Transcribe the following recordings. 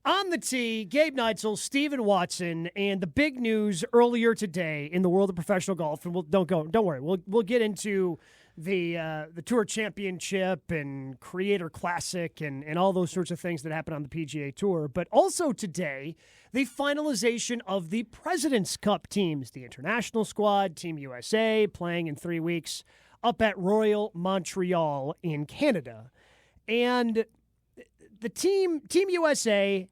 On the tee, Gabe Neitzel, Steven Watson, and the big news earlier today in the world of professional golf. And don't worry, we'll get into the Tour Championship and Creator Classic and all those sorts of things that happen on the PGA Tour. But also today, the finalization of the President's Cup teams, the international squad, Team USA, playing in 3 weeks up at Royal Montreal in Canada. And the Team USA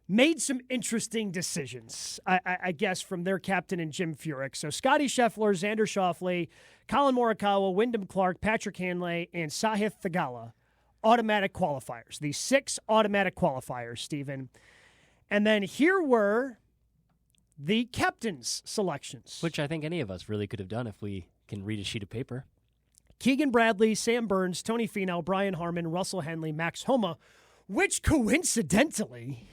made some interesting decisions, I guess, from their captain and Jim Furyk. So Scottie Scheffler, Xander Schauffle, Colin Morikawa, Wyndham Clark, Patrick Hanley, and Sahith Theegala, automatic qualifiers. The 6 automatic qualifiers, Stephen. And then here were the captain's selections. Which I think any of us really could have done if we can read a sheet of paper. Keegan Bradley, Sam Burns, Tony Finau, Brian Harman, Russell Henley, Max Homa, which coincidentally,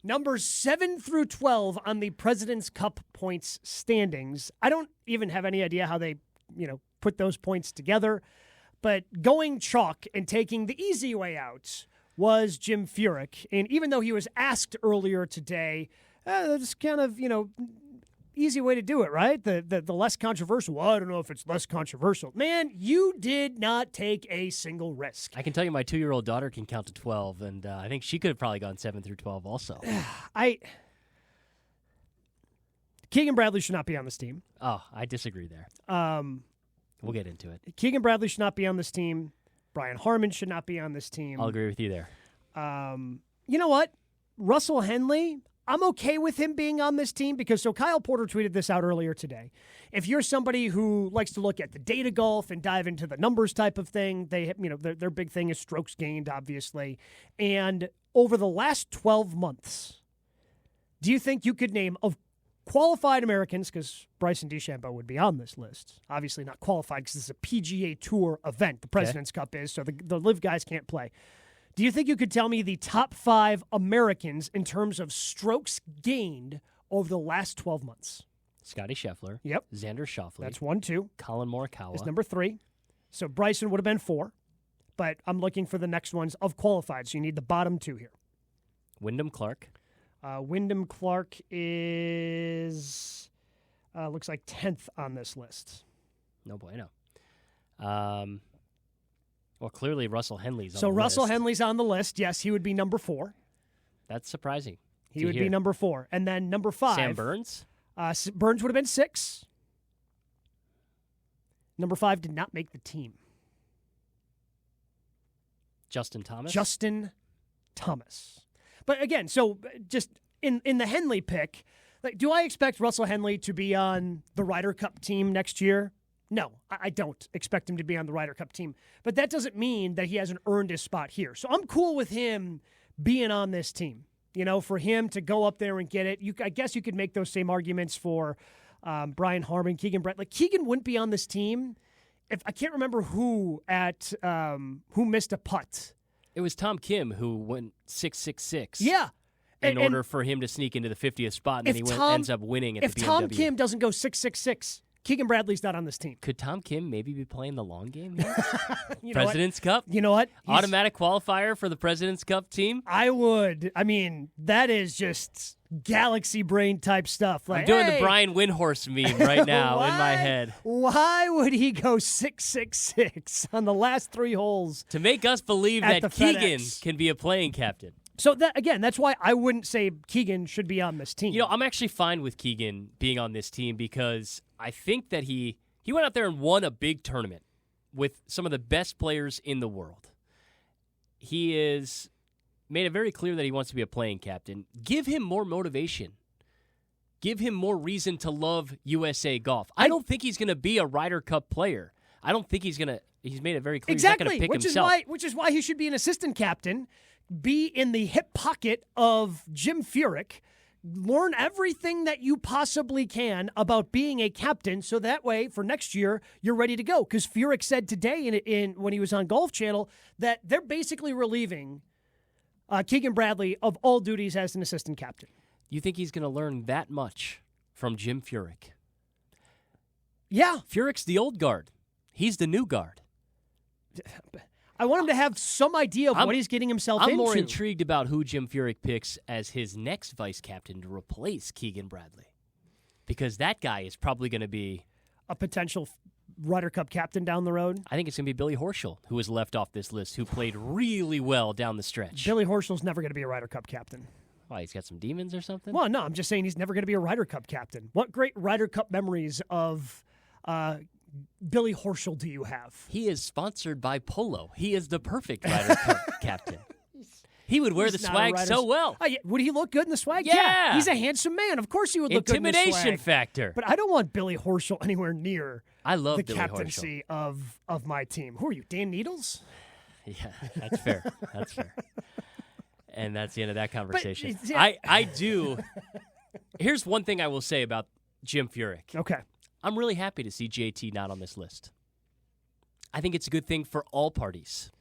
numbers 7 through 12 on the President's Cup points standings. I don't even have any idea how they, put those points together. But going chalk and taking the easy way out was Jim Furyk. And even though he was asked earlier today, that's kind of, easy way to do it, right? The less controversial. Well, I don't know if it's less controversial. Man, you did not take a single risk. I can tell you my 2-year-old daughter can count to 12, and I think she could have probably gone 7 through 12 also. Keegan Bradley should not be on this team. Oh, I disagree there. We'll get into it. Keegan Bradley should not be on this team. Brian Harman should not be on this team. I'll agree with you there. You know what? Russell Henley, I'm okay with him being on this team because Kyle Porter tweeted this out earlier today. If you're somebody who likes to look at the data golf and dive into the numbers type of thing, their big thing is strokes gained, obviously. And over the last 12 months, do you think you could name of qualified Americans, because Bryson DeChambeau would be on this list, obviously not qualified because this is a PGA Tour event, the President's Cup is, so the live guys can't play. Do you think you could tell me the top 5 Americans in terms of strokes gained over the last 12 months? Scottie Scheffler. Yep. Xander Schauffle. That's 1, 2. Colin Morikawa. Is number 3. So Bryson would have been 4, but I'm looking for the next ones of qualified, so you need the bottom 2 here. Wyndham Clark. Wyndham Clark is, looks like 10th on this list. No bueno. Well, clearly Russell Henley's on the list. So Russell Henley's on the list. Yes, he would be number 4. That's surprising. He would be number 4. And then number 5. Sam Burns? Burns would have been 6. Number 5 did not make the team. Justin Thomas? Justin Thomas. But again, so just in the Henley pick, do I expect Russell Henley to be on the Ryder Cup team next year? No, I don't expect him to be on the Ryder Cup team. But that doesn't mean that he hasn't earned his spot here. So I'm cool with him being on this team. For him to go up there and get it. I guess you could make those same arguments for Brian Harman, Keegan Brett. Keegan wouldn't be on this team if I can't remember who missed a putt. It was Tom Kim who went 6-6-6. Yeah. In order for him to sneak into the 50th spot, and then he ends up winning at the BMW. If Tom Kim doesn't go 6-6-6, Keegan Bradley's not on this team. Could Tom Kim maybe be playing the long game here? President's Cup? You know what? Automatic qualifier for the President's Cup team? I would. I mean, that is just galaxy brain type stuff. I'm doing the Brian Windhorst meme right now in my head. Why would he go 6-6-6 on the last 3 holes? To make us believe that Keegan can be a playing captain. So, that's why I wouldn't say Keegan should be on this team. I'm actually fine with Keegan being on this team because I think that he went out there and won a big tournament with some of the best players in the world. He is made it very clear that he wants to be a playing captain. Give him more motivation. Give him more reason to love USA golf. I don't think he's going to be a Ryder Cup player. I don't think he's going to. He's made it very clear he's not going to pick himself. Which is why he should be an assistant captain. Be in the hip pocket of Jim Furyk. Learn everything that you possibly can about being a captain so that way for next year you're ready to go. Because Furyk said today when he was on Golf Channel that they're basically relieving Keegan Bradley of all duties as an assistant captain. You think he's going to learn that much from Jim Furyk? Yeah. Furyk's the old guard. He's the new guard. I want him to have some idea of what he's getting himself into. I'm more intrigued about who Jim Furyk picks as his next vice captain to replace Keegan Bradley, because that guy is probably going to be a potential Ryder Cup captain down the road. I think it's going to be Billy Horschel, who was left off this list, who played really well down the stretch. Billy Horschel's never going to be a Ryder Cup captain. Why, he's got some demons or something? Well, no, I'm just saying he's never going to be a Ryder Cup captain. What great Ryder Cup memories of Billy Horschel do you have? He is sponsored by Polo. He is the perfect Ryder Cup captain. He would wear the swag so well. Yeah. Would he look good in the swag? Yeah. He's a handsome man. Of course he would look good in the swag. Intimidation factor. But I don't want Billy Horschel anywhere near the Billy captaincy of my team. Who are you, Dan Needles? Yeah, that's fair. That's fair. And that's the end of that conversation. But, yeah. I do. Here's one thing I will say about Jim Furyk. Okay. I'm really happy to see JT not on this list. I think it's a good thing for all parties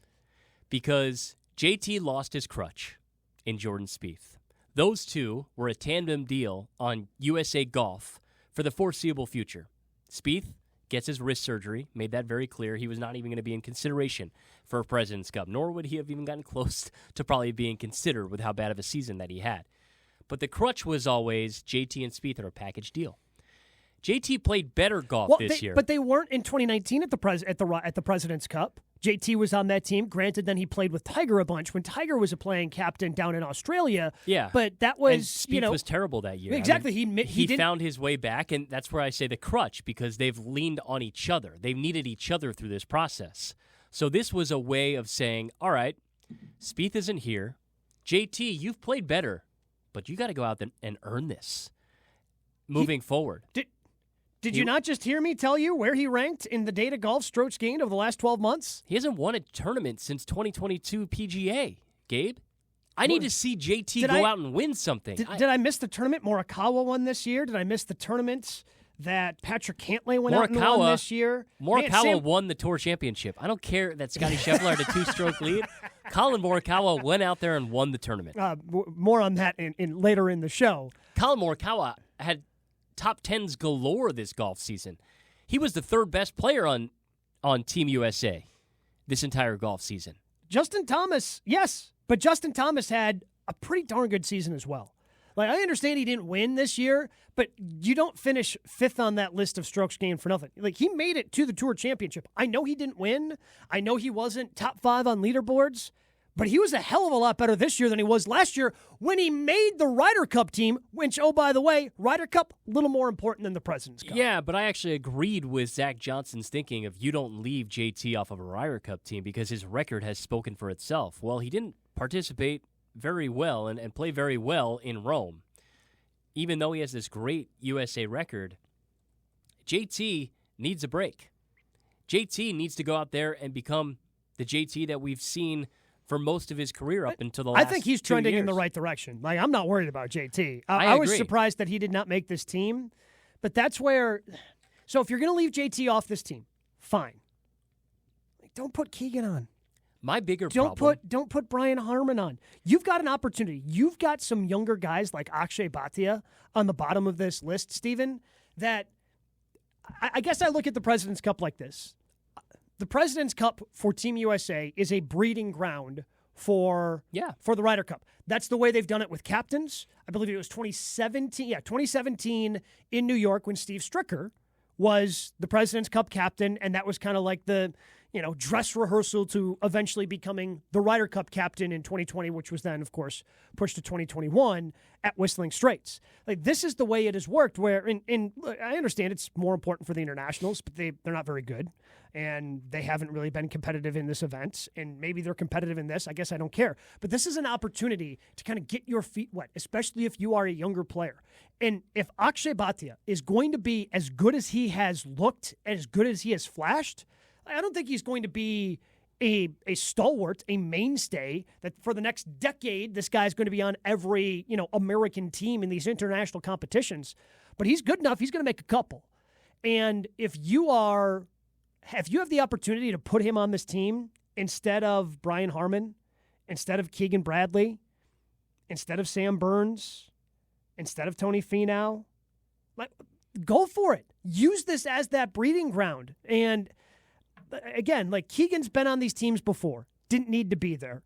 because JT lost his crutch in Jordan Spieth. Those two were a tandem deal on USA Golf for the foreseeable future. Spieth gets his wrist surgery, made that very clear. He was not even going to be in consideration for a President's Cup, nor would he have even gotten close to probably being considered with how bad of a season that he had. But the crutch was always JT and Spieth are a package deal. JT played better golf this year. But they weren't in 2019 at the President's Cup. JT was on that team. Granted, then he played with Tiger a bunch when Tiger was a playing captain down in Australia. Yeah. But that was, and Spieth was terrible that year. Exactly. I mean, he found his way back, and that's where I say the crutch, because they've leaned on each other. They've needed each other through this process. So this was a way of saying, all right, Spieth isn't here. JT, you've played better, but you got to go out and earn this moving forward. Did you not just hear me tell you where he ranked in the data golf strokes gained over the last 12 months? He hasn't won a tournament since 2022 PGA, Gabe. I need to see JT go out and win something. Did I miss the tournament Morikawa won this year? Did I miss the tournament that Patrick Cantlay went out and won this year? Morikawa won the Tour Championship. I don't care that Scottie Scheffler had a 2-stroke lead. Colin Morikawa went out there and won the tournament. More on that in later in the show. Colin Morikawa had top 10s galore this golf season. He was the third best player on Team USA this entire golf season. Justin Thomas, yes, but Justin Thomas had a pretty darn good season as well. Like, I understand he didn't win this year, but you don't finish fifth on that list of strokes gained for nothing. Like, he made it to the Tour Championship. I know he didn't win. I know he wasn't top 5 on leaderboards, but he was a hell of a lot better this year than he was last year when he made the Ryder Cup team, which, oh, by the way, Ryder Cup, a little more important than the President's Cup. Yeah, but I actually agreed with Zach Johnson's thinking of you don't leave JT off of a Ryder Cup team because his record has spoken for itself. Well, he didn't participate very well and play very well in Rome. Even though he has this great USA record, JT needs a break. JT needs to go out there and become the JT that we've seen for most of his career up until the last 2 years. I think he's trending in the right direction. Like, I'm not worried about JT. I was surprised that he did not make this team, but that's where. So if you're going to leave JT off this team, fine. Like, don't put Keegan on. My bigger problem. Don't put Brian Harman on. You've got an opportunity. You've got some younger guys like Akshay Bhatia on the bottom of this list, Steven, that I guess I look at the President's Cup like this. The President's Cup for Team USA is a breeding ground for the Ryder Cup. That's the way they've done it with captains. I believe it was 2017. Yeah, 2017 in New York when Steve Stricker was the President's Cup captain, and that was kind of like the dress rehearsal to eventually becoming the Ryder Cup captain in 2020, which was then, of course, pushed to 2021 at Whistling Straits. Like, this is the way it has worked, where I understand it's more important for the internationals, but they're not very good, and they haven't really been competitive in this event, and maybe they're competitive in this. I guess I don't care. But this is an opportunity to kind of get your feet wet, especially if you are a younger player. And if Akshay Bhatia is going to be as good as he has looked, as good as he has flashed, I don't think he's going to be a stalwart, a mainstay, that for the next decade, this guy's going to be on every, American team in these international competitions. But he's good enough. He's going to make a couple. And if you have the opportunity to put him on this team instead of Brian Harman, instead of Keegan Bradley, instead of Sam Burns, instead of Tony Finau, go for it. Use this as that breeding ground. And again, like Keegan's been on these teams before. Didn't need to be there.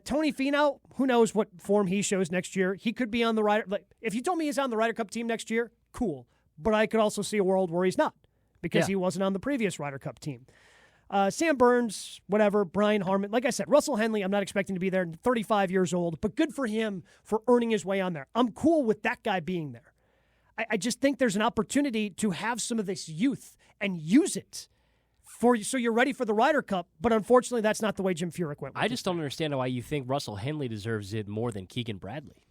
Tony Finau, who knows what form he shows next year. He could be on the Ryder. Like, if you told me he's on the Ryder Cup team next year, cool. But I could also see a world where he's not because he wasn't on the previous Ryder Cup team. Sam Burns, whatever, Brian Harman. Like I said, Russell Henley, I'm not expecting to be there, 35 years old, but good for him for earning his way on there. I'm cool with that guy being there. I just think there's an opportunity to have some of this youth and use it so you're ready for the Ryder Cup, but unfortunately that's not the way Jim Furyk went with I just don't understand why you think Russell Henley deserves it more than Keegan Bradley.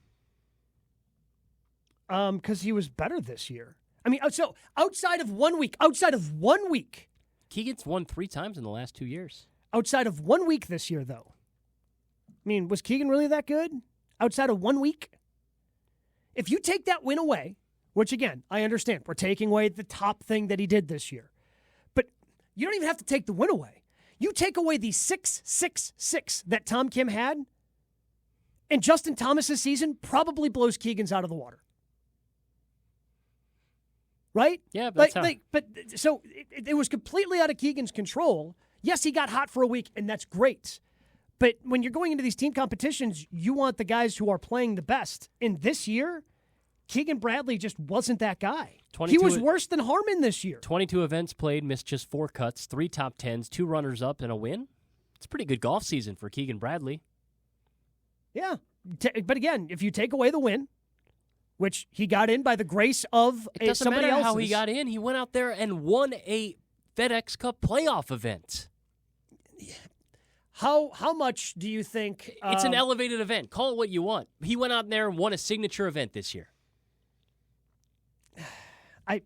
Because he was better this year. I mean, so outside of 1 week, Keegan's won 3 times in the last 2 years. Outside of 1 week this year, though. I mean, was Keegan really that good? Outside of 1 week? If you take that win away, which again, I understand, we're taking away the top thing that he did this year. But you don't even have to take the win away. You take away the 6-6-6 that Tom Kim had, and Justin Thomas's season probably blows Keegan's out of the water. Right? Yeah, but so it was completely out of Keegan's control. Yes, he got hot for a week, and that's great. But when you're going into these team competitions, you want the guys who are playing the best. And this year, Keegan Bradley just wasn't that guy. He was worse than Harman this year. 22 events played, missed just 4 cuts, 3 top 10s, 2 runners-up, and a win. It's a pretty good golf season for Keegan Bradley. Yeah. But again, if you take away the win, which he got in by the grace of somebody else. It doesn't matter how he got in. He went out there and won a FedEx Cup playoff event. How much do you think... It's an elevated event. Call it what you want. He went out there and won a signature event this year.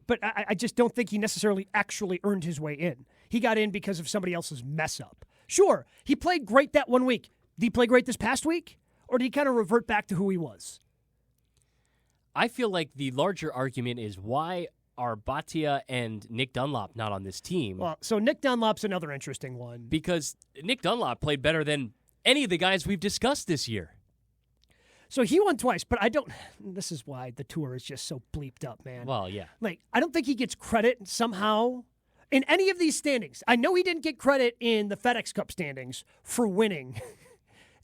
But I just don't think he necessarily actually earned his way in. He got in because of somebody else's mess up. Sure, he played great that 1 week. Did he play great this past week? Or did he kind of revert back to who he was? I feel like the larger argument is why are Bhatia and Nick Dunlop not on this team? Well, so Nick Dunlop's another interesting one. Because Nick Dunlop played better than any of the guys we've discussed this year. So he won twice, but I don't... This is why the tour is just so bleeped up, man. Well, yeah. Like, I don't think he gets credit somehow in any of these standings. I know he didn't get credit in the FedEx Cup standings for winning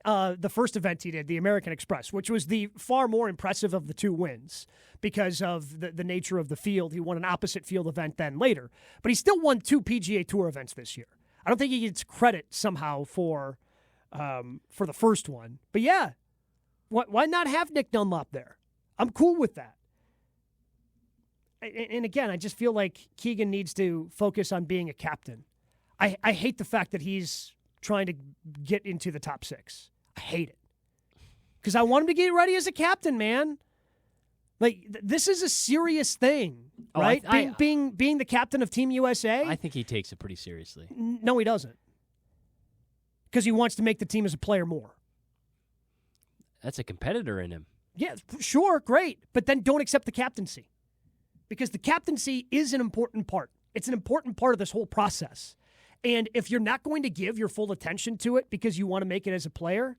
the first event he did, the American Express, which was the far more impressive of the 2 wins because of the nature of the field. He won an opposite field event then later. But he still won 2 PGA Tour events this year. I don't think he gets credit somehow for the first one. But yeah, why not have Nick Dunlop there? I'm cool with that. And again, I just feel like Keegan needs to focus on being a captain. I hate the fact that he's trying to get into the top 6. I hate it. Because I want him to get ready as a captain, man. Like, this is a serious thing, right? Being the captain of Team USA. I think he takes it pretty seriously. No, he doesn't. Because he wants to make the team as a player more. That's a competitor in him. Yeah, sure, great. But then don't accept the captaincy. Because the captaincy is an important part. It's an important part of this whole process. And if you're not going to give your full attention to it because you want to make it as a player,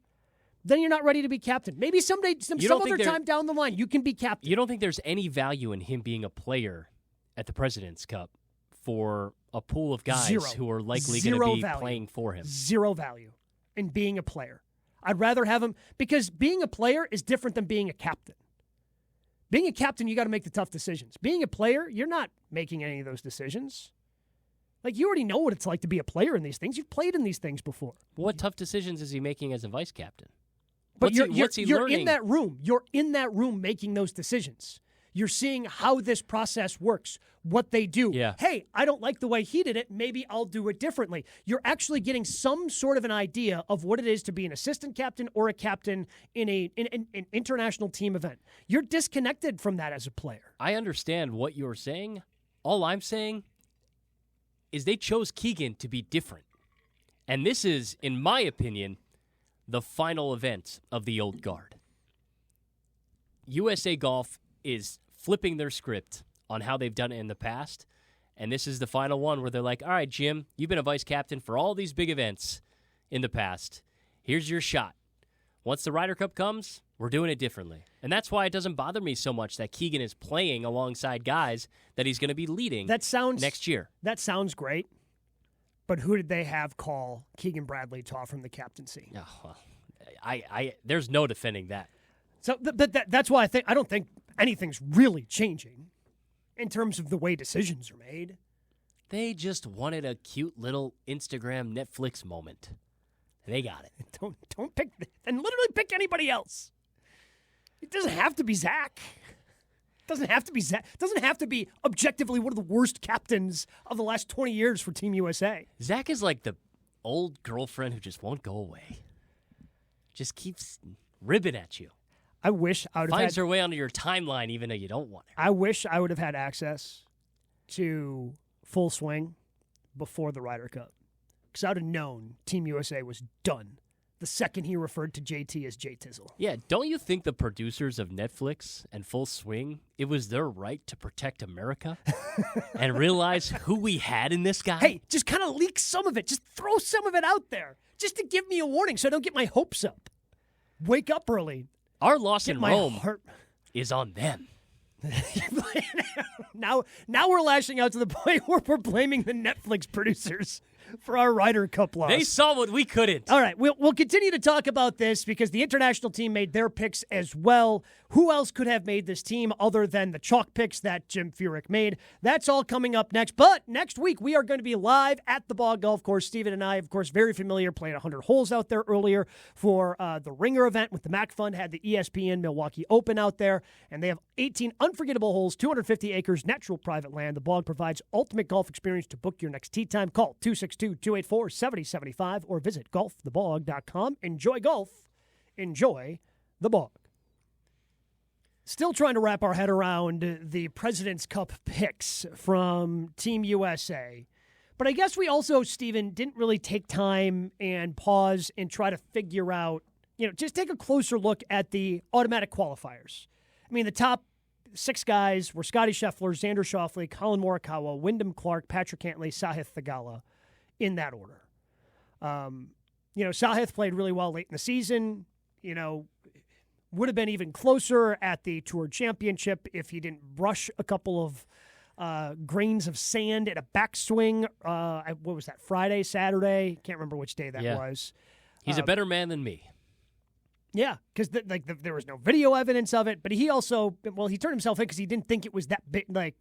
then you're not ready to be captain. Maybe someday, some other time down the line, you can be captain. You don't think there's any value in him being a player at the President's Cup for a pool of guys who are likely going to be playing for him? Zero value in being a player. I'd rather have him, because being a player is different than being a captain. Being a captain, you got to make the tough decisions. Being a player, you're not making any of those decisions. Like, you already know what it's like to be a player in these things. You've played in these things before. What tough decisions is he making as a vice captain? But you're in that room. You're in that room making those decisions. You're seeing how this process works, what they do. Yeah. Hey, I don't like the way he did it. Maybe I'll do it differently. You're actually getting some sort of an idea of what it is to be an assistant captain or a captain in an international team event. You're disconnected from that as a player. I understand what you're saying. All I'm saying is they chose Keegan to be different. And this is, in my opinion, the final event of the old guard. USA Golf is flipping their script on how they've done it in the past, and this is the final one where they're like, all right, Jim, you've been a vice captain for all these big events in the past. Here's your shot. Once the Ryder Cup comes, we're doing it differently. And that's why it doesn't bother me so much that Keegan is playing alongside guys that he's going to be leading next year. That sounds great. But who did they have call Keegan Bradley Toff from the captaincy? Oh, well, there's no defending that. So that's why I don't think anything's really changing in terms of the way decisions are made. They just wanted a cute little Instagram Netflix moment. They got it. Don't pick and literally pick anybody else. It doesn't have to be Zach. It doesn't have to be Zach. It doesn't have to be objectively one of the worst captains of the last 20 years for Team USA. Zach is like the old girlfriend who just won't go away. Just keeps ribbing at you. I wish I would have finds her way onto your timeline even though you don't want her. I wish I would have had access to Full Swing before the Ryder Cup. Because I would have known Team USA was done the second he referred to JT as J Tizzle. Yeah, don't you think the producers of Netflix and Full Swing, it was their right to protect America and realize who we had in this guy? Hey, just kind of leak some of it. Just throw some of it out there. Just to give me a warning so I don't get my hopes up. Wake up early. Our loss in Rome heart is on them. Now we're lashing out to the point where we're blaming the Netflix producers for our Ryder Cup loss. They saw what we couldn't. All right, we'll continue to talk about this because the international team made their picks as well. Who else could have made this team other than the chalk picks that Jim Furyk made? That's all coming up next. But next week, we are going to be live at the Bog Golf Course. Steven and I, of course, very familiar, played 100 holes out there earlier for the Ringer event with the Mac Fund, had the ESPN Milwaukee Open out there, and they have 18 unforgettable holes, 250 acres, natural private land. The Bog provides ultimate golf experience. To book your next tee time, call 262-284-7075 or visit golfthebog.com. Enjoy golf. Enjoy the Bog. Still trying to wrap our head around the President's Cup picks from Team USA. But I guess we also, Steven, didn't really take time and pause and try to figure out, just take a closer look at the automatic qualifiers. I mean, the top 6 guys were Scottie Scheffler, Xander Schauffle, Colin Morikawa, Wyndham Clark, Patrick Cantlay, Sahith Theegala, in that order. Sahith played really well late in the season, would have been even closer at the Tour Championship if he didn't brush a couple of grains of sand at a backswing. What was that, Friday, Saturday? Can't remember which day that was. He's a better man than me. Yeah, because there was no video evidence of it, but he also, he turned himself in because he didn't think it was that big, it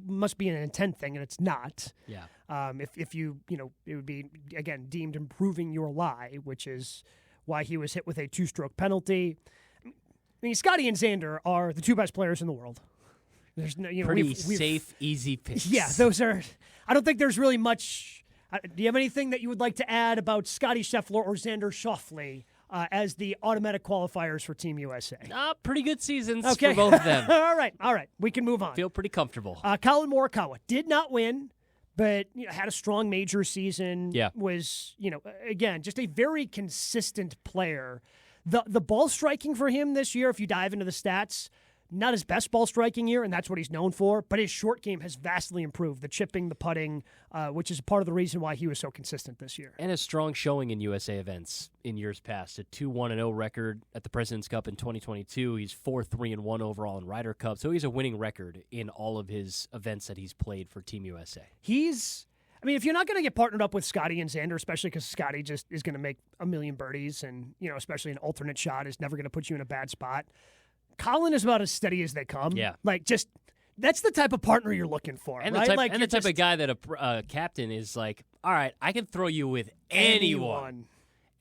must be an intent thing, and it's not. Yeah. If you, it would be, again, deemed improving your lie, which is why he was hit with a 2-stroke penalty. I mean, Scottie and Xander are the 2 best players in the world. There's no, pretty safe, easy picks. Yeah, those are. I don't think there's really much. Do you have anything that you would like to add about Scottie Scheffler or Xander Schauffle as the automatic qualifiers for Team USA? Pretty good seasons for both of them. All right. We can move on. Feel pretty comfortable. Colin Morikawa did not win, but had a strong major season. Yeah. Was, again, just a very consistent player. The ball striking for him this year, if you dive into the stats, not his best ball striking year, and that's what he's known for, but his short game has vastly improved. The chipping, the putting, which is part of the reason why he was so consistent this year. And a strong showing in USA events in years past. A 2-1-0 record at the President's Cup in 2022. He's 4-3-1 overall in Ryder Cup, so he's a winning record in all of his events that he's played for Team USA. If you're not going to get partnered up with Scottie and Xander, especially because Scottie just is going to make a million birdies and, especially an alternate shot is never going to put you in a bad spot. Colin is about as steady as they come. Yeah. That's the type of partner you're looking for, and right? The type of guy that a captain is like, all right, I can throw you with anyone.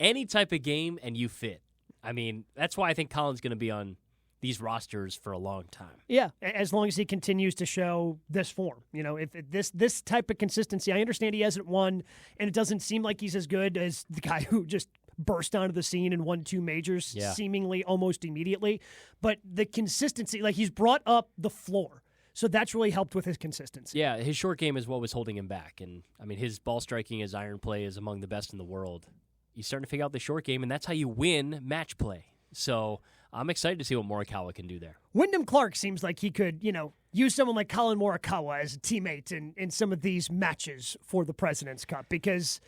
Any type of game, and you fit. I mean, that's why I think Colin's going to be on these rosters for a long time. Yeah, as long as he continues to show this form. If this type of consistency, I understand he hasn't won, and it doesn't seem like he's as good as the guy who just burst onto the scene and won 2 majors seemingly almost immediately. But the consistency, he's brought up the floor. So that's really helped with his consistency. Yeah, his short game is what was holding him back. And, his ball striking, his iron play is among the best in the world. He's starting to figure out the short game, and that's how you win match play. So I'm excited to see what Morikawa can do there. Wyndham Clark seems like he could, use someone like Colin Morikawa as a teammate in some of these matches for the President's Cup because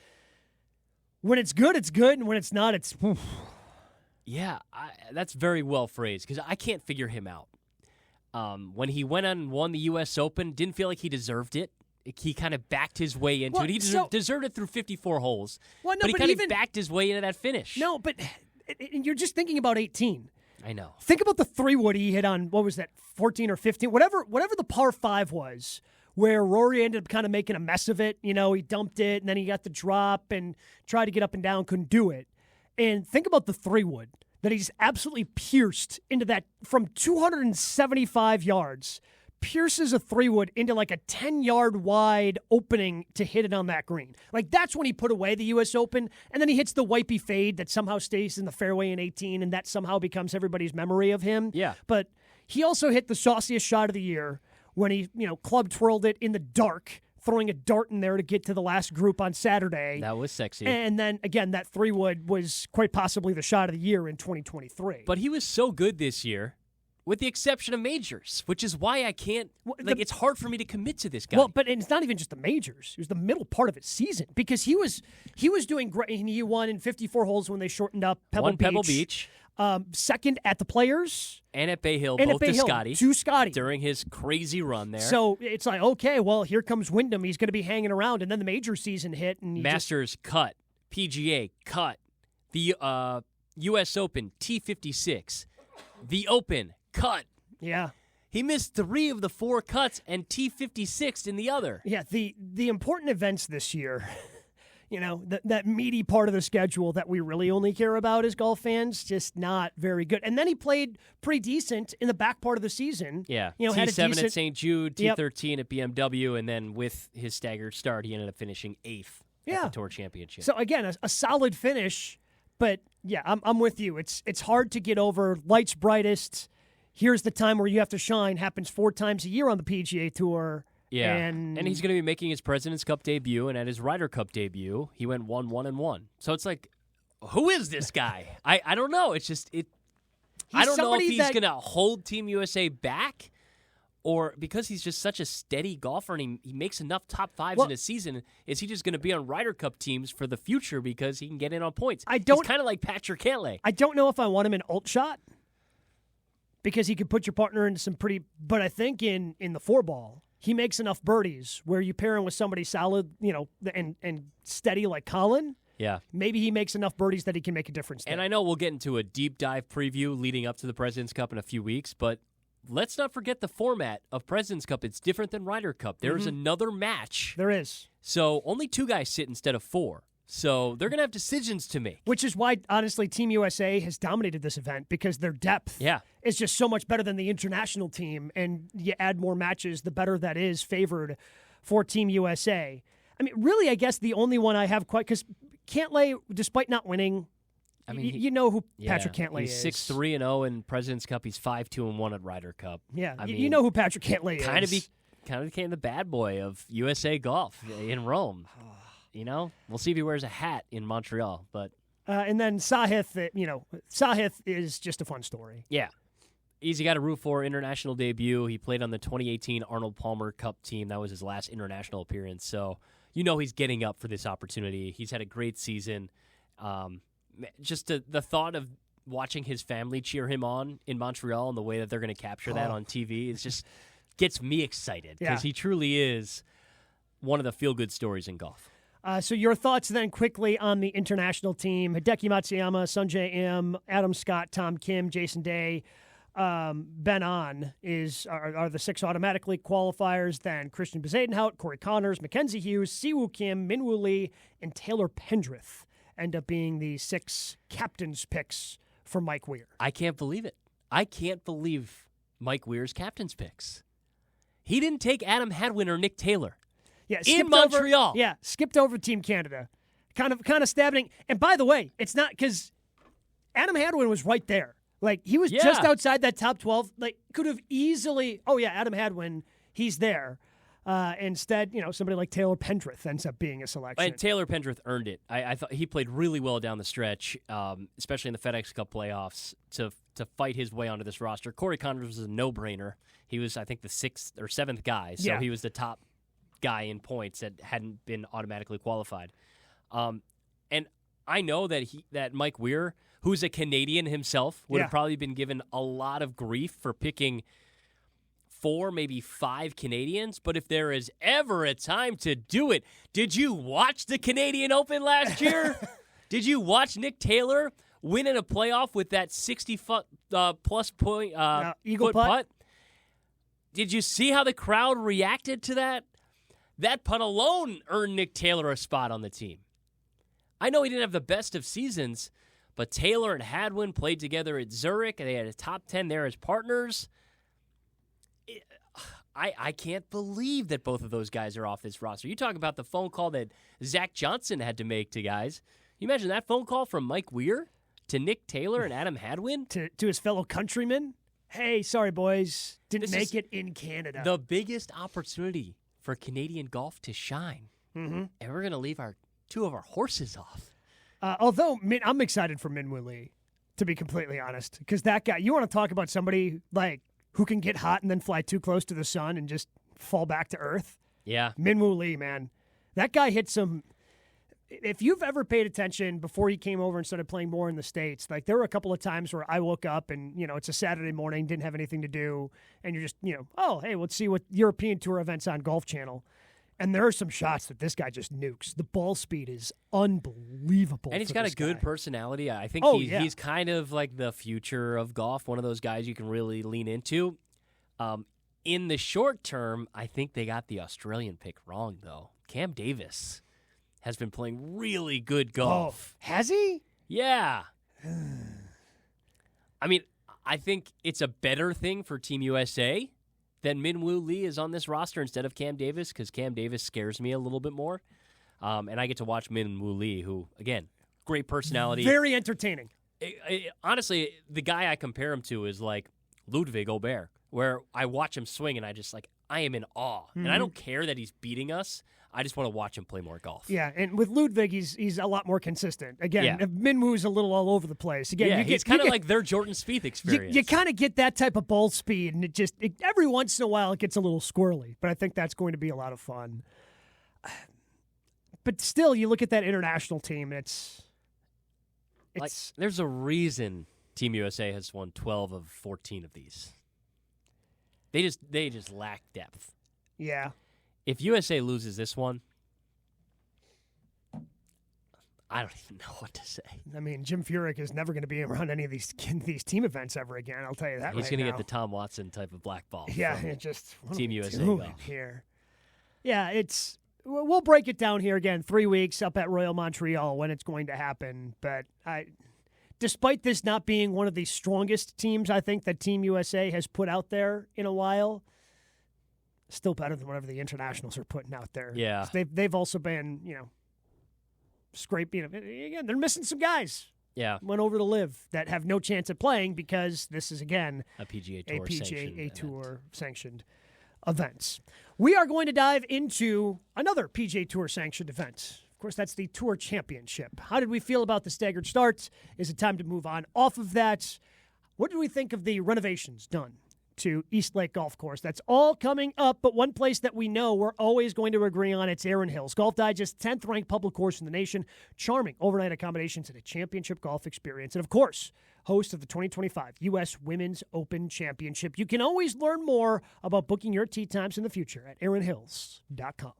when it's good, and when it's not, it's... Oof. Yeah, that's very well phrased because I can't figure him out. When he went on and won the U.S. Open, didn't feel like he deserved it. he kind of backed his way into it. He deserved it through 54 holes. Well, no, but he but kind even, of backed his way into that finish. No, but you're just thinking about 18. I know. Think about the 3-wood he hit on, what was that, 14 or 15? Whatever the par 5 was, where Rory ended up kind of making a mess of it. You know, he dumped it, and then he got the drop and tried to get up and down, couldn't do it. And think about the 3-wood that he's absolutely pierced into that from 275 yards. Pierces a 3-wood into like a 10-yard wide opening to hit it on that green. Like, that's when he put away the U.S. Open, and then he hits the wipey fade that somehow stays in the fairway in 18, and that somehow becomes everybody's memory of him. Yeah. But he also hit the sauciest shot of the year when he, club twirled it in the dark, throwing a dart in there to get to the last group on Saturday. That was sexy. And then, again, that 3-wood was quite possibly the shot of the year in 2023. But he was so good this year, with the exception of majors, which is why I can't, it's hard for me to commit to this guy. Well, but it's not even just the majors. It was the middle part of his season because he was doing great. And he won in 54 holes when they shortened up Pebble Beach. Second at the Players. And at Bay Hill, both to Scottie. During his crazy run there. So it's like, okay, well, here comes Wyndham. He's going to be hanging around. And then the major season hit. And Masters cut. PGA cut. The U.S. Open, T56. The Open, cut. Yeah. He missed 3 of the 4 cuts and T56 in the other. Yeah, the important events this year, that meaty part of the schedule that we really only care about as golf fans, just not very good. And then he played pretty decent in the back part of the season. Yeah, had T7 at St. Jude, T13 at BMW, and then with his staggered start, he ended up finishing 8th at the Tour Championship. So, again, a solid finish, but, yeah, I'm with you. It's hard to get over. Lights brightest. Here's the time where you have to shine. Happens 4 times a year on the PGA Tour. Yeah, and he's going to be making his President's Cup debut, and at his Ryder Cup debut, he went 1-1-1. So it's like, who is this guy? I don't know. It's just I don't know if he's going to hold Team USA back, or because he's just such a steady golfer and he makes enough top 5s in a season, is he just going to be on Ryder Cup teams for the future because he can get in on points? He's kind of like Patrick Cantlay. I don't know if I want him in alt shot because he could put your partner into some pretty. But I think in the 4-ball, he makes enough birdies where you pair him with somebody solid, and steady like Colin. Yeah. Maybe he makes enough birdies that he can make a difference there. And I know we'll get into a deep dive preview leading up to the President's Cup in a few weeks, but let's not forget the format of President's Cup. It's different than Ryder Cup. There's another match. There is. So only 2 guys sit instead of 4. So they're going to have decisions to make. Which is why, honestly, Team USA has dominated this event because their depth is just so much better than the international team. And you add more matches, the better that is favored for Team USA. I mean, really, I guess the only one I have quite, because Cantlay, despite not winning, I mean, you know who Patrick Cantlay is. He's 6-3-0 in President's Cup. He's 5-2-1 at Ryder Cup. Yeah, you know who Patrick Cantlay is. Kind of became the bad boy of USA golf in Rome. We'll see if he wears a hat in Montreal. But and then Sahith, Sahith is just a fun story. Yeah. Easy guy to root for, international debut. He played on the 2018 Arnold Palmer Cup team. That was his last international appearance. So, he's getting up for this opportunity. He's had a great season. Just the thought of watching his family cheer him on in Montreal and the way that they're going to capture that on TV is just gets me excited because he truly is one of the feel-good stories in golf. So your thoughts then quickly on the international team: Hideki Matsuyama, Sungjae Im, Adam Scott, Tom Kim, Jason Day, Ben An are the 6 automatically qualifiers. Then Christian Bezuidenhout, Corey Connors, Mackenzie Hughes, Siwoo Kim, Minwoo Lee, and Taylor Pendrith end up being the 6 captains picks for Mike Weir. I can't believe it. I can't believe Mike Weir's captains picks. He didn't take Adam Hadwin or Nick Taylor. Yeah, in Montreal. Skipped over Team Canada. Kind of stabbing. And by the way, it's not because Adam Hadwin was right there. Like, he was just outside that top 12. Like, could have easily, Adam Hadwin, he's there. Instead, somebody like Taylor Pendrith ends up being a selection. And Taylor Pendrith earned it. I thought he played really well down the stretch, especially in the FedEx Cup playoffs, to fight his way onto this roster. Corey Connors was a no-brainer. He was, I think, the 6th or 7th guy, so he was the top guy in points that hadn't been automatically qualified. And I know that Mike Weir, who's a Canadian himself, would have probably been given a lot of grief for picking 4, maybe 5 Canadians, but if there is ever a time to do it, did you watch the Canadian Open last year? Did you watch Nick Taylor win in a playoff with that 60-plus point eagle foot putt? Did you see how the crowd reacted to that? That putt alone earned Nick Taylor a spot on the team. I know he didn't have the best of seasons, but Taylor and Hadwin played together at Zurich, and they had a top 10 there as partners. I can't believe that both of those guys are off this roster. You talk about the phone call that Zach Johnson had to make to guys. You imagine that phone call from Mike Weir to Nick Taylor and Adam Hadwin? To his fellow countrymen? Hey, sorry, boys. Didn't make it in Canada. The biggest opportunity for Canadian golf to shine. Mm-hmm. And we're going to leave two of our horses off. Although, I'm excited for Min-Woo Lee, to be completely honest. Because that guy, you want to talk about somebody like who can get hot and then fly too close to the sun and just fall back to earth? Yeah. Min-Woo Lee, man. That guy hit some... If you've ever paid attention before he came over and started playing more in the States, like there were a couple of times where I woke up and, it's a Saturday morning, didn't have anything to do, and you're just, oh, hey, let's see what European Tour events on Golf Channel. And there are some shots that this guy just nukes. The ball speed is unbelievable. And he's got a good personality. I think he's kind of like the future of golf, one of those guys you can really lean into. In the short term, I think they got the Australian pick wrong, though. Cam Davis has been playing really good golf. Oh, has he? Yeah. I mean, I think it's a better thing for Team USA that Min-Woo Lee is on this roster instead of Cam Davis, because Cam Davis scares me a little bit more. And I get to watch Min-Woo Lee, who, again, great personality. Very entertaining. Honestly, the guy I compare him to is like Ludwig Aubert, where I watch him swing and I am in awe. Mm-hmm. And I don't care that he's beating us. I just want to watch him play more golf. Yeah, and with Ludwig, he's a lot more consistent. Again, Min-Woo's a little all over the place. Again, he's kind of like their Jordan Spieth experience. You kind of get that type of ball speed, and every once in a while it gets a little squirrely, but I think that's going to be a lot of fun. But still, you look at that international team, and it's like, there's a reason Team USA has won 12 of 14 of these. They just lack depth. Yeah. If USA loses this one, I don't even know what to say. I mean, Jim Furyk is never going to be around any of these team events ever again. I'll tell you that. He's going to get the Tom Watson type of black ball. Yeah, it just Team USA here. Yeah, we'll break it down here again. 3 weeks up at Royal Montreal when it's going to happen. But despite this not being one of the strongest teams, I think that Team USA has put out there in a while. Still better than whatever the internationals are putting out there. Yeah. They've also been, scraping. Again, they're missing some guys. Yeah. Went over to live that have no chance at playing because this is, again, a PGA Tour sanctioned events. We are going to dive into another PGA Tour sanctioned event. Of course, that's the Tour Championship. How did we feel about the staggered starts? Is it time to move on off of that? What do we think of the renovations done to East Lake Golf Course? That's all coming up, but one place that we know we're always going to agree on, it's Erin Hills. Golf Digest, 10th ranked public course in the nation, charming overnight accommodations and a championship golf experience, and of course, host of the 2025 U.S. Women's Open Championship. You can always learn more about booking your tee times in the future at erinhills.com.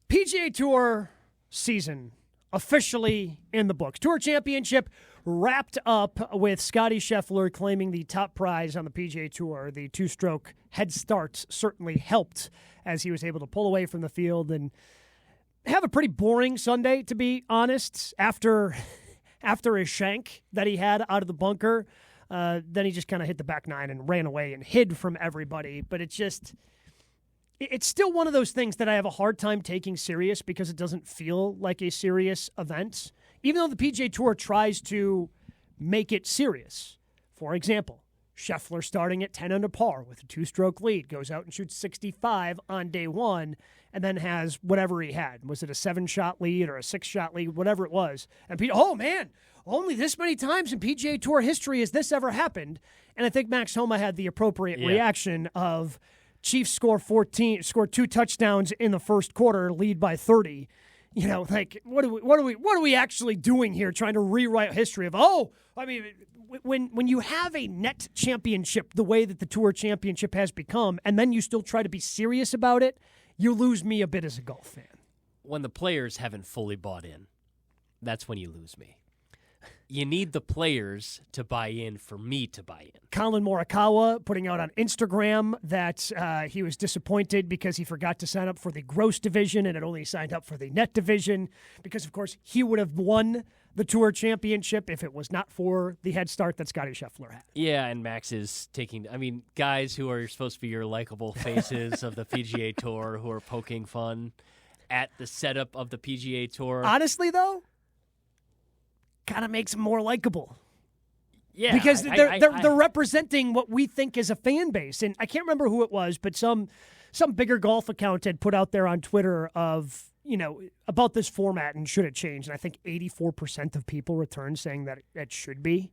PGA Tour season officially in the books. Tour Championship wrapped up with Scottie Scheffler claiming the top prize on the PGA Tour. The two-stroke head start certainly helped as he was able to pull away from the field and have a pretty boring Sunday, to be honest, after a shank that he had out of the bunker. Then he just kind of hit the back nine and ran away and hid from everybody. But it's still one of those things that I have a hard time taking serious because it doesn't feel like a serious event, even though the PGA Tour tries to make it serious. For example, Scheffler starting at 10 under par with a two-stroke lead, goes out and shoots 65 on day one, and then has whatever he had. Was it a 7-shot lead or a 6-shot lead, whatever it was. And oh man, only this many times in PGA Tour history has this ever happened. And I think Max Homa had the appropriate reaction of Chiefs score 2 touchdowns in the first quarter, lead by 30. like what are we actually doing here? Trying to rewrite history of when you have a net championship the way that the Tour Championship has become, and then you still try to be serious about it, you lose me a bit as a golf fan. When the players haven't fully bought in, that's when you lose me. You need the players to buy in for me to buy in. Colin Morikawa putting out on Instagram that he was disappointed because he forgot to sign up for the gross division and had only signed up for the net division because, of course, he would have won the Tour Championship if it was not for the head start that Scottie Scheffler had. Yeah, and Max is taking, guys who are supposed to be your likable faces of the PGA Tour who are poking fun at the setup of the PGA Tour. Honestly, though, kind of makes them more likable. Yeah. Because they're representing what we think is a fan base. And I can't remember who it was, but some bigger golf account had put out there on Twitter of, about this format and should it change. And I think 84% of people returned saying that it should be.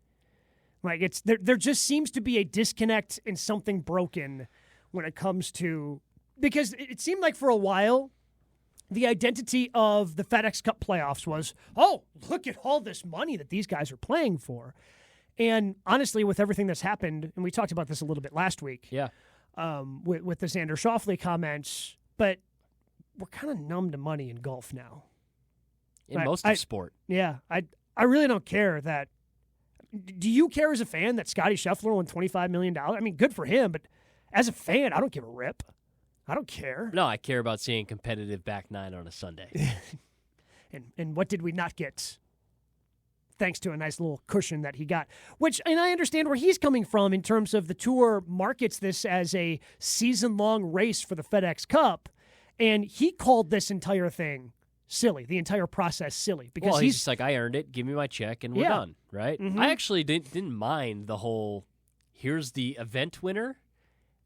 Like there just seems to be a disconnect and something broken when it comes to, because it seemed like for a while the identity of the FedEx Cup playoffs was, oh, look at all this money that these guys are playing for. And honestly, with everything that's happened, and we talked about this a little bit last week, with the Xander Schauffle comments, but we're kind of numb to money in golf now. In most of sport. Yeah. I really don't care that. Do you care as a fan that Scottie Scheffler won $25 million? Good for him, but as a fan, I don't give a rip. I don't care. No, I care about seeing competitive back nine on a Sunday. and what did we not get? Thanks to a nice little cushion that he got. And I understand where he's coming from in terms of the Tour markets this as a season-long race for the FedEx Cup. And he called this entire thing silly, the entire process silly. Because he's just like, I earned it, give me my check, and we're done, right? Mm-hmm. I actually didn't mind the whole, here's the event winner,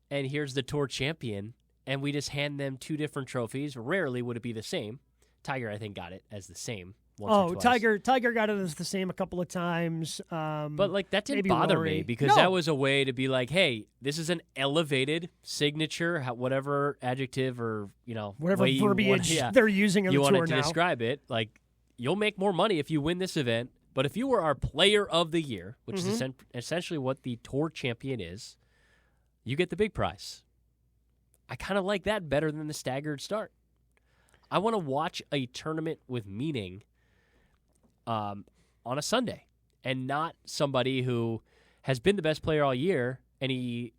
and here's the Tour champion, and we just hand them two different trophies. Rarely would it be the same. Tiger, I think, got it as the same once or twice. Tiger got it as the same a couple of times. But that didn't bother me because that was a way to be like, hey, this is an elevated signature, whatever adjective or whatever verbiage they're using on the tour now. You wanted to describe it. Like, you'll make more money if you win this event. But if you were our player of the year, which is essentially what the Tour champion is, you get the big prize. I kind of like that better than the staggered start. I want to watch a tournament with meaning on a Sunday and not somebody who has been the best player all year and he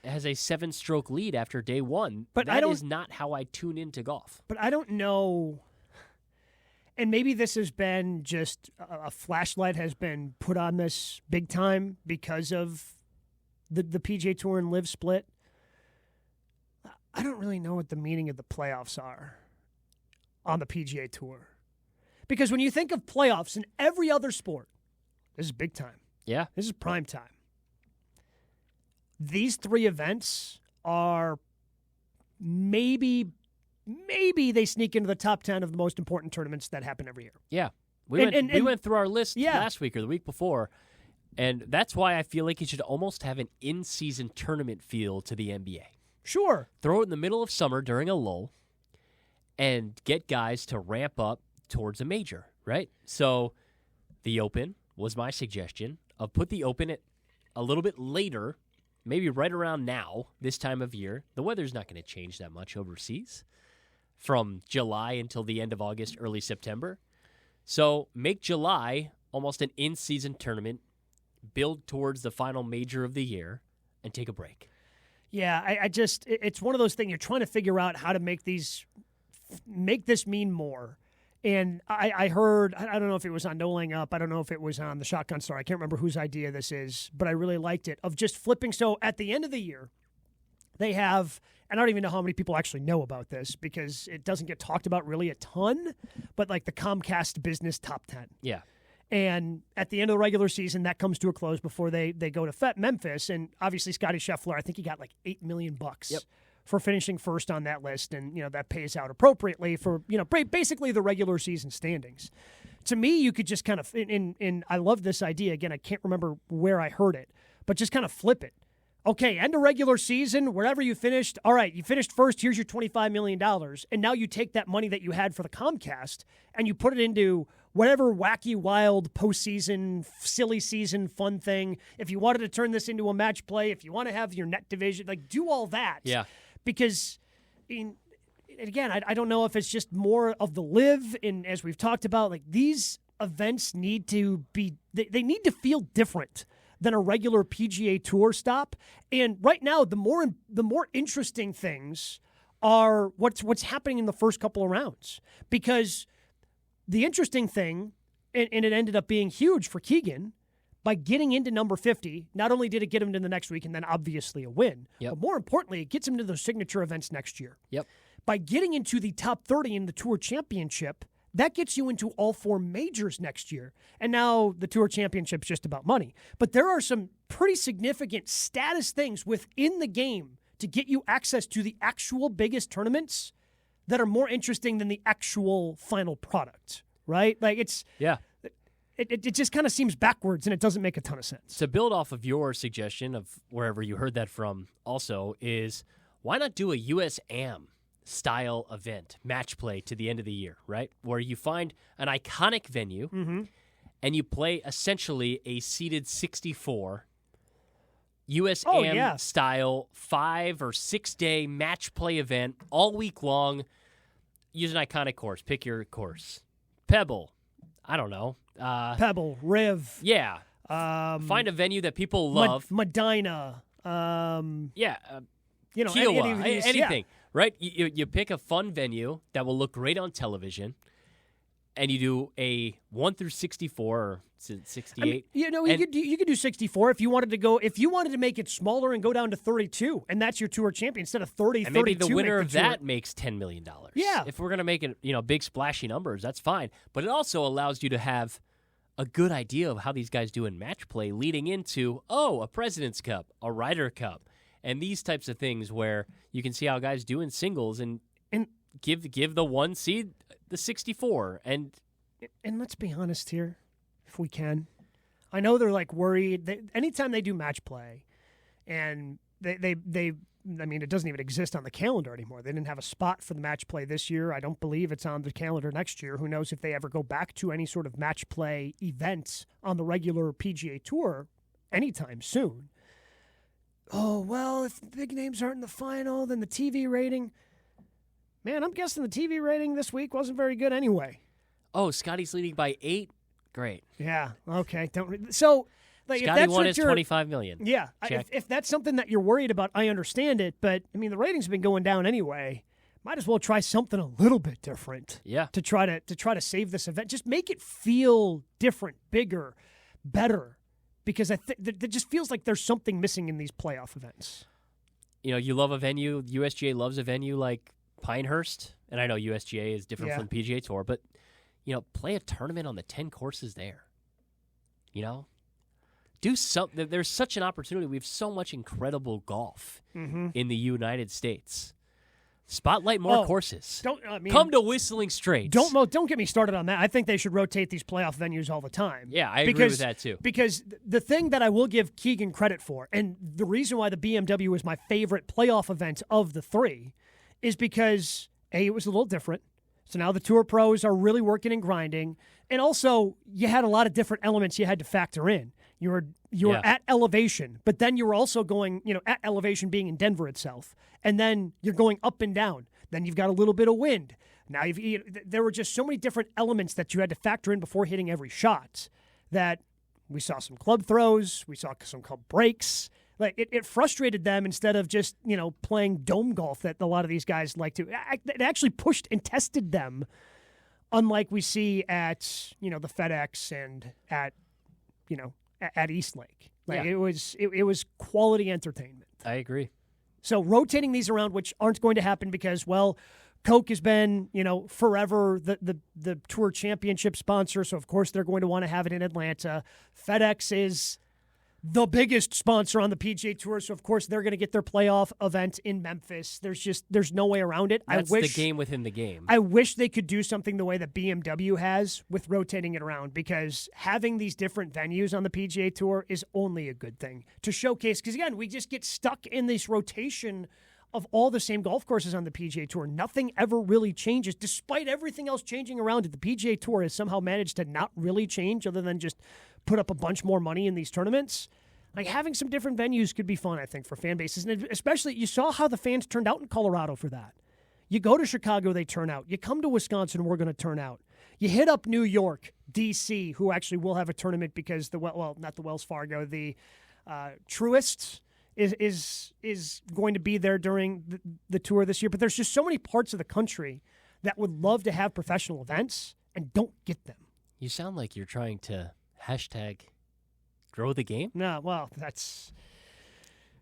has a 7-stroke lead after day one. But that is not how I tune into golf. But I don't know, and maybe this has been just a flashlight has been put on this big time because of the PGA Tour and Live split. I don't really know what the meaning of the playoffs are on the PGA Tour. Because when you think of playoffs in every other sport, this is big time. Yeah. This is prime time. These three events are maybe they sneak into the top 10 of the most important tournaments that happen every year. Yeah. We went through our list last week or the week before, and that's why I feel like you should almost have an in-season tournament feel to the NBA. Sure. Throw it in the middle of summer during a lull and get guys to ramp up towards a major, right? So the Open was my suggestion of put the Open at a little bit later, maybe right around now, this time of year. The weather's not going to change that much overseas from July until the end of August, early September. So make July almost an in-season tournament, build towards the final major of the year, and take a break. Yeah, it's one of those things you're trying to figure out how to make this mean more. And I heard, I don't know if it was on No Laying Up, I don't know if it was on the Shotgun Star, I can't remember whose idea this is, but I really liked it, of just flipping. So at the end of the year, they have, and I don't even know how many people actually know about this because it doesn't get talked about really a ton, but like the Comcast Business Top 10. Yeah. And at the end of the regular season, that comes to a close before they go to Memphis. And obviously, Scottie Scheffler, I think he got like $8 million for finishing first on that list. And, that pays out appropriately for, basically the regular season standings. To me, you could just kind of, and I love this idea. Again, I can't remember where I heard it, but just kind of flip it okay, end of regular season, wherever you finished, all right, you finished first, here's your $25 million. And now you take that money that you had for the Comcast and you put it into whatever wacky, wild, postseason, silly season, fun thing. If you wanted to turn this into a match play, if you want to have your net division, like do all that. Yeah. Because, again, I don't know if it's just more of the live, and as we've talked about, like these events need to be, they need to feel different than a regular PGA Tour stop. And right now, the more interesting things are what's happening in the first couple of rounds. Because the interesting thing, and it ended up being huge for Keegan, by getting into number 50, not only did it get him to the next week and then obviously a win, but more importantly, it gets him to those signature events next year. Yep. By getting into the top 30 in the Tour Championship, that gets you into all 4 majors next year. And now the Tour Championship's just about money. But there are some pretty significant status things within the game to get you access to the actual biggest tournaments that are more interesting than the actual final product, right? Like it's... Yeah. It just kind of seems backwards, and it doesn't make a ton of sense. To build off of your suggestion of wherever you heard that from also is why not do a USAM style event, match play to the end of the year, right? Where you find an iconic venue and you play essentially a seeded 64 USAM style 5 or 6 day match play event all week long. Use an iconic course. Pick your course. Pebble. I don't know. Pebble, Riv. Yeah. Find a venue that people love. Medina. Kiowa. Anything. Right? You pick a fun venue that will look great on television, and you do a 1 through 64 or 68. You could do 64 if you wanted to go. If you wanted to make it smaller and go down to 32, and that's your tour champion instead of 30. And 32, maybe the winner of that makes $10 million. Yeah. If we're gonna make it, big splashy numbers, that's fine. But it also allows you to have a good idea of how these guys do in match play, leading into a President's Cup, a Ryder Cup. And these types of things where you can see how guys do in singles and give the 1 seed the 64. And let's be honest here, if we can. I know they're like worried. Anytime they do match play, and they it doesn't even exist on the calendar anymore. They didn't have a spot for the match play this year. I don't believe it's on the calendar next year. Who knows if they ever go back to any sort of match play event on the regular PGA Tour anytime soon. Oh, well, if the big names aren't in the final, then the TV rating. Man, I'm guessing the TV rating this week wasn't very good anyway. Oh, Scottie's leading by 8? Great. Yeah, okay. Scottie if that's won his $25 million. Yeah, if that's something that you're worried about, I understand it. But, the ratings have been going down anyway. Might as well try something a little bit different. Yeah. To try to save this event. Just make it feel different, bigger, better. Because it just feels like there's something missing in these playoff events. You love a venue. USGA loves a venue like Pinehurst. And I know USGA is different from the PGA Tour. But, play a tournament on the 10 courses there. Do something. There's such an opportunity. We have so much incredible golf in the United States. Spotlight more courses. Come to Whistling Straits. Don't get me started on that. I think they should rotate these playoff venues all the time. Yeah, I agree with that too. Because the thing that I will give Keegan credit for, and the reason why the BMW is my favorite playoff event of the 3, is because it was a little different. So now the Tour pros are really working and grinding, and also you had a lot of different elements you had to factor in. You were at elevation, but then you were also going, at elevation being in Denver itself. And then you're going up and down. Then you've got a little bit of wind. Now, there were just so many different elements that you had to factor in before hitting every shot that we saw some club throws. We saw some club breaks. Like it frustrated them instead of just, playing dome golf that a lot of these guys like to. It actually pushed and tested them, unlike we see at, the FedEx and at Eastlake. It was quality entertainment. I agree. So rotating these around, which aren't going to happen because, Coke has been, forever the Tour Championship sponsor, so of course they're going to want to have it in Atlanta. FedEx is the biggest sponsor on the PGA Tour, so of course they're going to get their playoff event in Memphis. There's no way around it. That's the game within the game. I wish they could do something the way that BMW has with rotating it around, because having these different venues on the PGA Tour is only a good thing to showcase. Because again, we just get stuck in this rotation of all the same golf courses on the PGA Tour. Nothing ever really changes, despite everything else changing around it. The PGA Tour has somehow managed to not really change, other than just put up a bunch more money in these tournaments. Like, having some different venues could be fun, I think, for fan bases. And especially, you saw how the fans turned out in Colorado for that. You go to Chicago, they turn out. You come to Wisconsin, we're going to turn out. You hit up New York, D.C., who actually will have a tournament because not the Wells Fargo, the Truist is going to be there during the tour this year. But there's just so many parts of the country that would love to have professional events and don't get them. You sound like you're trying to hashtag grow the game? No, well, that's...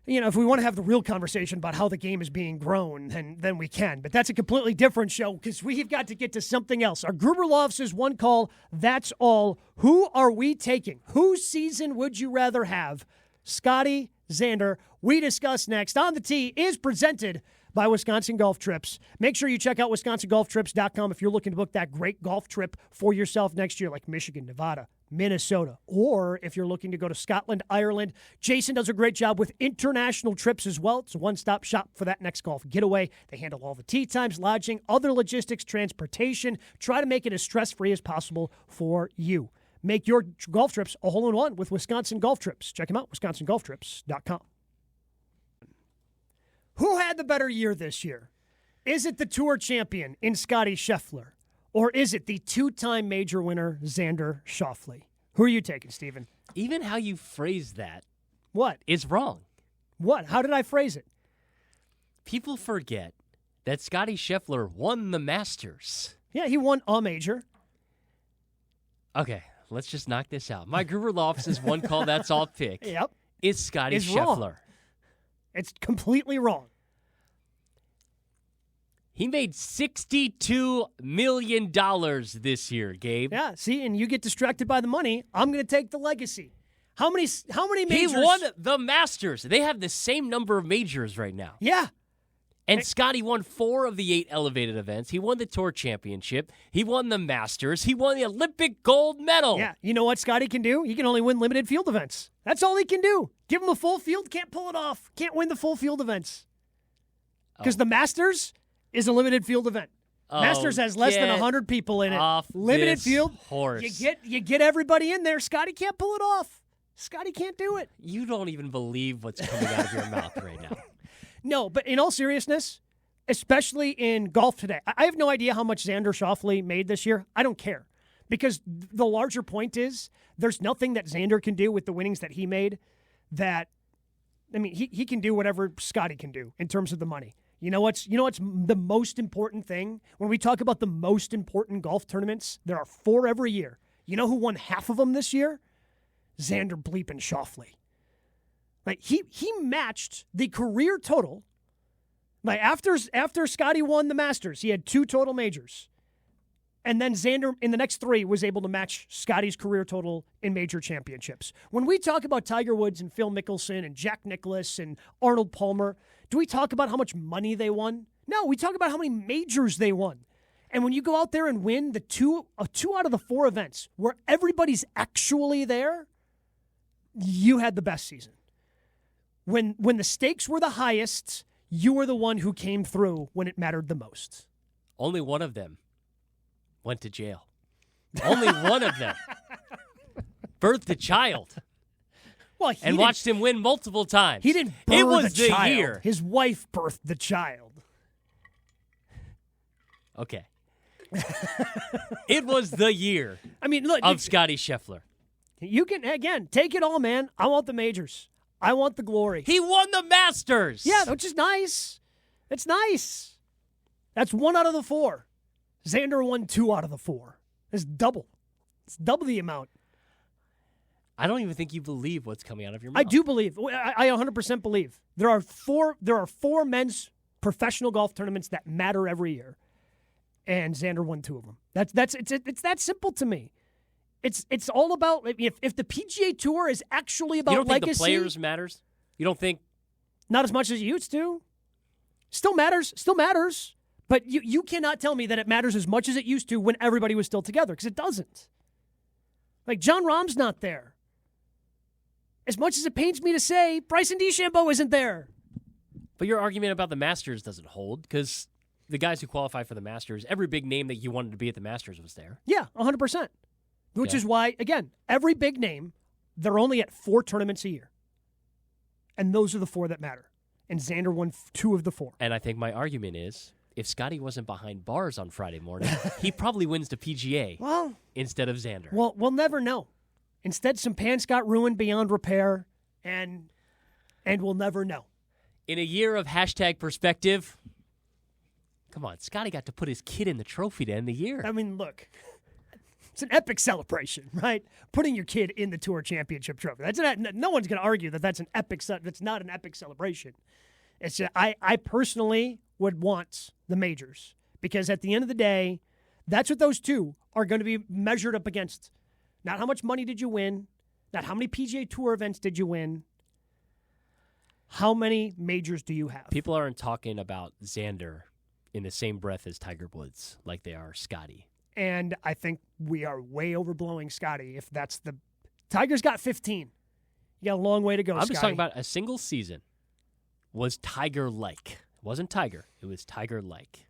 if we want to have the real conversation about how the game is being grown, then we can. But that's a completely different show, because we've got to get to something else. Our Gruber Law Office's one call, that's all. Who are we taking? Whose season would you rather have? Scottie, Xander? We discuss next. On the Tee is presented by Wisconsin Golf Trips. Make sure you check out WisconsinGolfTrips.com if you're looking to book that great golf trip for yourself next year, like Michigan, Nevada, Minnesota, or if you're looking to go to Scotland, Ireland. Jason does a great job with international trips as well. It's a one-stop shop for that next golf getaway. They handle all the tee times, lodging, other logistics, transportation. Try to make it as stress-free as possible for you. Make your golf trips a hole-in-one with Wisconsin Golf Trips. Check them out, WisconsinGolfTrips.com. Who had the better year this year? Is it the Tour champion in Scottie Scheffler? Or is it the two-time major winner, Xander Schauffle? Who are you taking, Steven? Even how you phrase that What? is wrong. What? How did I phrase it? People forget that Scottie Scheffler won the Masters. Yeah, he won a major. Okay, let's just knock this out. My Gruber Law Office's one call, that's all pick. Yep. Is Scottie It's Scheffler. wrong. It's completely wrong. He made $62 million this year, Gabe. Yeah, see, and you get distracted by the money. I'm going to take the legacy. How many majors? He won the Masters. They have the same number of majors right now. Yeah. And Scottie won 4 of the 8 elevated events. He won the Tour Championship. He won the Masters. He won the Olympic gold medal. Yeah, you know what Scottie can do? He can only win limited field events. That's all he can do. Give him a full field, can't pull it off. Can't win the full field events. Because the Masters is a limited field event. Masters has less than 100 people in it. Limited field. Horse. You get everybody in there. Scottie can't pull it off. Scottie can't do it. You don't even believe what's coming out of your mouth right now. No, but in all seriousness, especially in golf today, I have no idea how much Xander Schauffle made this year. I don't care. Because the larger point is, there's nothing that Xander can do with the winnings that he made that, I mean, he can do whatever Scottie can do in terms of the money. You know what's the most important thing? When we talk about the most important golf tournaments, there are 4 every year. You know who won half of them this year? Xander bleeping Schauffle. Like, he matched the career total. Like, after Scottie won the Masters, he had 2 total majors. And then Xander, in the next 3, was able to match Scottie's career total in major championships. When we talk about Tiger Woods and Phil Mickelson and Jack Nicklaus and Arnold Palmer, do we talk about how much money they won? No, we talk about how many majors they won. And when you go out there and win the 2 out of the 4 events where everybody's actually there, you had the best season. When the stakes were the highest, you were the one who came through when it mattered the most. Only one of them went to jail. Only one of them birthed a child. Well, and watched him win multiple times. He didn't birth it was the child. Year. His wife birthed the child. Okay. It was the year of Scottie Scheffler. You can, again, take it all, man. I want the majors. I want the glory. He won the Masters. Yeah, which is nice. It's nice. That's 1 out of the 4. Xander won 2 out of the 4. It's double. It's double the amount. I don't even think you believe what's coming out of your mouth. I do believe. I 100% believe. There are 4 men's professional golf tournaments that matter every year, and Xander won 2 of them. It's that simple to me. It's all about if the PGA Tour is actually about you don't legacy. think the players matters? You don't think not as much as it used to? Still matters. But you cannot tell me that it matters as much as it used to when everybody was still together, because it doesn't. Like, John Rahm's not there. As much as it pains me to say, Bryson DeChambeau isn't there. But your argument about the Masters doesn't hold, because the guys who qualify for the Masters, every big name that you wanted to be at the Masters was there. Yeah, 100%. Which is why, again, every big name, they're only at 4 tournaments a year. And those are the 4 that matter. And Xander won 2 of the 4. And I think my argument is, if Scottie wasn't behind bars on Friday morning, he probably wins the PGA instead of Xander. Well, we'll never know. Instead, some pants got ruined beyond repair, and we'll never know. In a year of #perspective, come on, Scottie got to put his kid in the trophy to end the year. I mean, look, it's an epic celebration, right? Putting your kid in the Tour Championship trophy. No one's going to argue that that's not an epic celebration. It's just, I personally would want the majors, because at the end of the day, that's what those two are going to be measured up against. Not how much money did you win, not how many PGA Tour events did you win, how many majors do you have? People aren't talking about Xander in the same breath as Tiger Woods like they are Scottie. And I think we are way overblowing Scottie if that's the... Tiger's got 15. You got a long way to go, I'm just talking about a single season was Tiger-like. It wasn't Tiger. It was Tiger-like.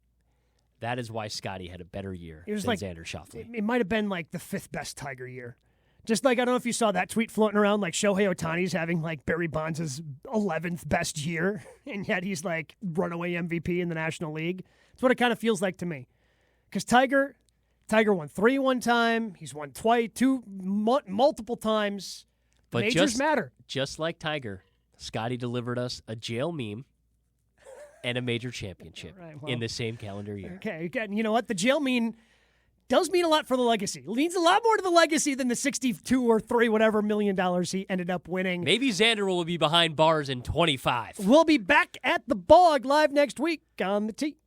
That is why Scottie had a better year than Xander Schauffle. It might have been like the 5th best Tiger year. Just like, I don't know if you saw that tweet floating around, like Shohei Ohtani's having like Barry Bonds' 11th best year, and yet he's like runaway MVP in the National League. That's what it kind of feels like to me. Because Tiger won 3 one time. He's won twice, 2 multiple times. But majors matter. Just like Tiger, Scottie delivered us a jail meme and a major championship in the same calendar year. Okay, again, you know what? The jail meme does mean a lot for the legacy. It means a lot more to the legacy than the 62 or 3 whatever $1 million he ended up winning. Maybe Xander will be behind bars in 25. We'll be back at the Bog live next week on the Tee.